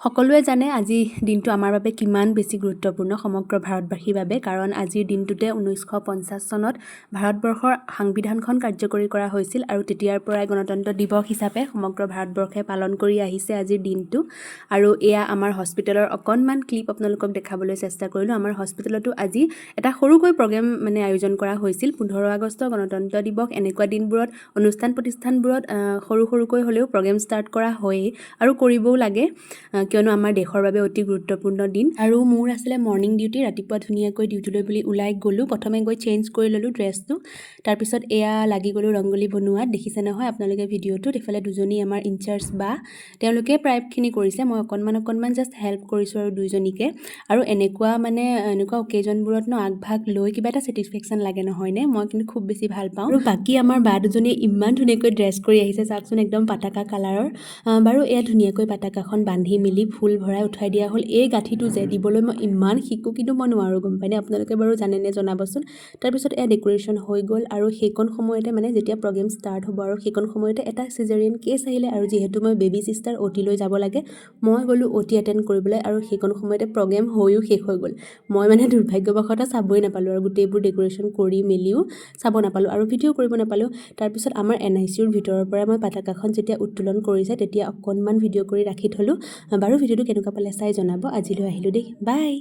সকলোৱে জানে আজি দিনটো আমাৰ বাবে কিমান বেছি গুৰুত্বপূৰ্ণ সমগ্ৰ ভাৰতবাসীৰ বাবে, কাৰণ আজিৰ দিনটোতে 1950 চনত ভাৰতবৰ্ষৰ সংবিধানখন কাৰ্যকৰী কৰা হৈছিল আৰু তেতিয়াৰ পৰাই গণতন্ত্ৰ দিৱস হিচাপে সমগ্ৰ ভাৰতবৰ্ষে পালন কৰি আহিছে আজিৰ দিনটো। আৰু এয়া আমাৰ হস্পিটেলৰ অকণমান ক্লিপ আপোনালোকক দেখাবলৈ চেষ্টা কৰিলোঁ। আমাৰ হস্পিটেলতো আজি এটা সৰুকৈ প্ৰগ্ৰেম আয়োজন কৰা হৈছিল। 15 আগষ্ট গণতন্ত্ৰ দিৱস এনেকুৱা দিনবোৰত অনুষ্ঠান প্ৰতিষ্ঠানবোৰত সৰুকৈ হ'লেও প্ৰগ্ৰেম ষ্টাৰ্ট কৰা হয়েই আৰু কৰিবও লাগে, কিয়নো আমাৰ দেশৰ বাবে অতি গুৰুত্বপূৰ্ণ দিন। আৰু মোৰ আছিলে মৰ্ণিং ডিউটি, ৰাতিপুৱা ধুনীয়াকৈ ডিউটিলৈ বুলি ওলাই গ'লোঁ। প্ৰথমে গৈ চেঞ্জ কৰি ল'লোঁ ড্ৰেছটো, তাৰপিছত এয়া লাগি গ'লোঁ ৰংগলী বনোৱাত। দেখিছে নহয় আপোনালোকে ভিডিঅ'টোত, এইফালে দুজনী আমাৰ ইনচাৰ্জ বা, তেওঁলোকে প্ৰায়খিনি কৰিছে, মই অকণমান জাষ্ট হেল্প কৰিছোঁ আৰু দুইজনীকে। আৰু এনেকুৱা অকেজনবোৰত আগভাগ লৈ কিবা এটা ছেটিছফেকশ্যন লাগে নহয়নে? মই কিন্তু খুব বেছি ভাল পাওঁ। আৰু বাকী আমাৰ বা দুজনীয়ে ইমান ধুনীয়াকৈ ড্ৰেছ কৰি আহিছে, চাওকচোন, একদম পাতাকা কালাৰৰ। বাৰু এয়া ধুনীয়াকৈ পাতাকাখন বান্ধি মিলি ফুল ভৰাই উঠাই দিয়া হ'ল। এই গাঁঠিটো যে দিবলৈ মই ইমান শিকোঁ, কিন্তু মই নোৱাৰোঁ, গম পাইনে? আপোনালোকে বাৰু জানেনে জনাবচোন। তাৰপিছত এয়া ডেক'ৰেশ্যন হৈ গ'ল আৰু সেইকণ সময়তে যেতিয়া প্ৰগ্ৰেম ষ্টাৰ্ট হ'ব আৰু সেইকণ সময়তে এটা চিজাৰিয়ান কেছ আহিলে, আৰু যিহেতু মই বেবী চিষ্টাৰ অ'টি লৈ যাব লাগে, মই গ'লোঁ অ'টি এটেণ্ড কৰিবলৈ, আৰু সেইকণ সময়তে প্ৰগ্ৰেম হৈও শেষ হৈ গ'ল। মই দুৰ্ভাগ্যবশতঃ চাবই নাপালোঁ আৰু গোটেইবোৰ ডেক'ৰেশ্যন কৰি মেলিও চাব নাপালোঁ আৰু ভিডিঅ' কৰিব নাপালোঁ। তাৰপিছত আমাৰ NICUৰ ভিতৰৰ পৰা মই পাতাকাখন যেতিয়া উত্তোলন কৰিছে তেতিয়া অকণমান ভিডিঅ' কৰি ৰাখি থ'লোঁ। বাৰু ভিডিঅ'টো কেনেকুৱা পালে চাই জনাব। আজিলৈ আহিলোঁ দেই, বাই।